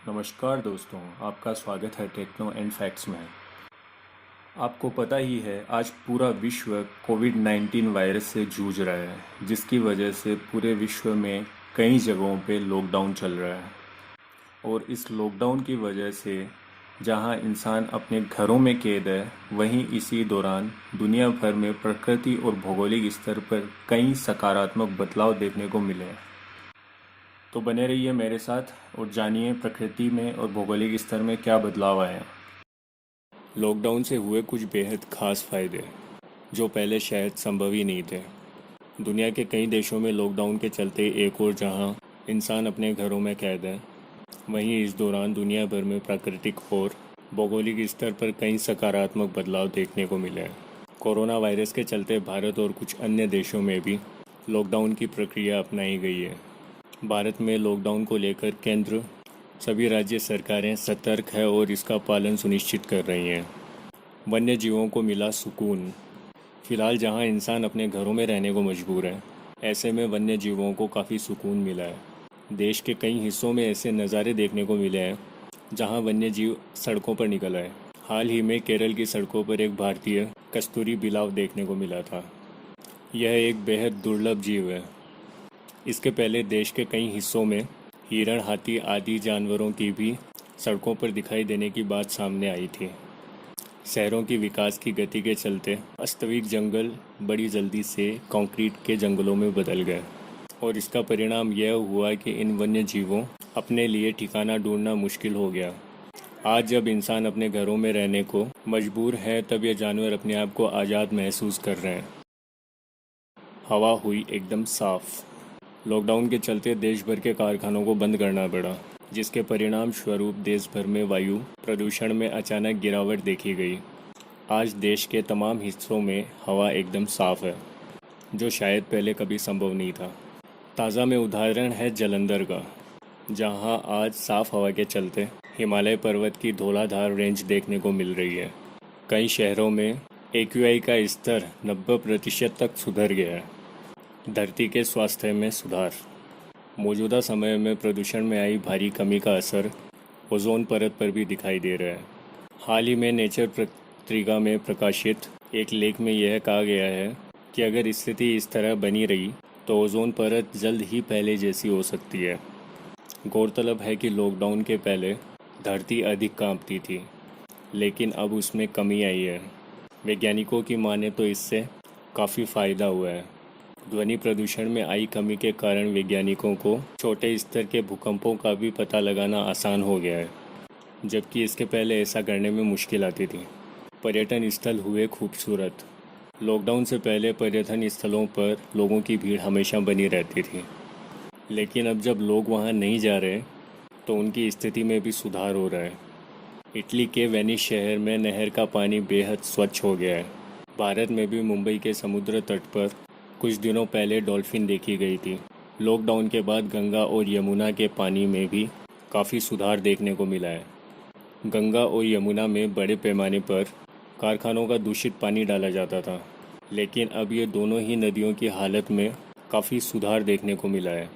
नमस्कार दोस्तों, आपका स्वागत है टेक्नो एंड फैक्ट्स में। आपको पता ही है, आज पूरा विश्व कोविड-19 वायरस से जूझ रहा है, जिसकी वजह से पूरे विश्व में कई जगहों पे लॉकडाउन चल रहा है। और इस लॉकडाउन की वजह से जहां इंसान अपने घरों में कैद है, वहीं इसी दौरान दुनिया भर में प्रकृति और भौगोलिक स्तर पर कई सकारात्मक बदलाव देखने को मिले हैं। तो बने रहिए मेरे साथ और जानिए प्रकृति में और भौगोलिक स्तर में क्या बदलाव आए हैं। लॉकडाउन से हुए कुछ बेहद खास फायदे जो पहले शायद संभव ही नहीं थे। दुनिया के कई देशों में लॉकडाउन के चलते एक और जहां इंसान अपने घरों में कैद है, वहीं इस दौरान दुनिया भर में प्राकृतिक और भौगोलिक स्तर पर कई सकारात्मक बदलाव देखने को मिले हैं। कोरोना वायरस के चलते भारत और कुछ अन्य देशों में भी लॉकडाउन की प्रक्रिया अपनाई गई है। भारत में लॉकडाउन को लेकर केंद्र सभी राज्य सरकारें सतर्क है और इसका पालन सुनिश्चित कर रही हैं। वन्य जीवों को मिला सुकून। फिलहाल जहां इंसान अपने घरों में रहने को मजबूर है, ऐसे में वन्य जीवों को काफ़ी सुकून मिला है। देश के कई हिस्सों में ऐसे नज़ारे देखने को मिले हैं जहां वन्य जीव सड़कों पर निकल आए। हाल ही में केरल की सड़कों पर एक भारतीय कस्तूरी बिलाव देखने को मिला था। यह एक बेहद दुर्लभ जीव है। इसके पहले देश के कई हिस्सों में हिरण, हाथी आदि जानवरों की भी सड़कों पर दिखाई देने की बात सामने आई थी। शहरों की विकास की गति के चलते वास्तविक जंगल बड़ी जल्दी से कंक्रीट के जंगलों में बदल गए और इसका परिणाम यह हुआ कि इन वन्य जीवों अपने लिए ठिकाना ढूंढना मुश्किल हो गया। आज जब इंसान अपने घरों में रहने को मजबूर है, तब ये जानवर अपने आप को आज़ाद महसूस कर रहे हैं। हवा हुई एकदम साफ। लॉकडाउन के चलते देश भर के कारखानों को बंद करना पड़ा, जिसके परिणाम स्वरूप देश भर में वायु प्रदूषण में अचानक गिरावट देखी गई। आज देश के तमाम हिस्सों में हवा एकदम साफ है, जो शायद पहले कभी संभव नहीं था। ताज़ा में उदाहरण है जालंधर का, जहां आज साफ हवा के चलते हिमालय पर्वत की धौलाधार रेंज देखने को मिल रही है। कई शहरों में AQI का स्तर 90% तक सुधर गया है। धरती के स्वास्थ्य में सुधार। मौजूदा समय में प्रदूषण में आई भारी कमी का असर ओजोन परत पर भी दिखाई दे रहा है। हाल ही में नेचर पत्रिका में प्रकाशित एक लेख में यह कहा गया है कि अगर स्थिति इस तरह बनी रही तो ओजोन परत जल्द ही पहले जैसी हो सकती है। गौरतलब है कि लॉकडाउन के पहले धरती अधिक कांपती थी, लेकिन अब उसमें कमी आई है। वैज्ञानिकों की माने तो इससे काफ़ी फ़ायदा हुआ है। ध्वनि प्रदूषण में आई कमी के कारण वैज्ञानिकों को छोटे स्तर के भूकंपों का भी पता लगाना आसान हो गया है, जबकि इसके पहले ऐसा करने में मुश्किल आती थी। पर्यटन स्थल हुए खूबसूरत। लॉकडाउन से पहले पर्यटन स्थलों पर लोगों की भीड़ हमेशा बनी रहती थी, लेकिन अब जब लोग वहां नहीं जा रहे तो उनकी स्थिति में भी सुधार हो रहा है। इटली के वेनिस शहर में नहर का पानी बेहद स्वच्छ हो गया है। भारत में भी मुंबई के समुद्र तट पर कुछ दिनों पहले डॉल्फिन देखी गई थी। लॉकडाउन के बाद गंगा और यमुना के पानी में भी काफ़ी सुधार देखने को मिला है। गंगा और यमुना में बड़े पैमाने पर कारखानों का दूषित पानी डाला जाता था, लेकिन अब ये दोनों ही नदियों की हालत में काफ़ी सुधार देखने को मिला है।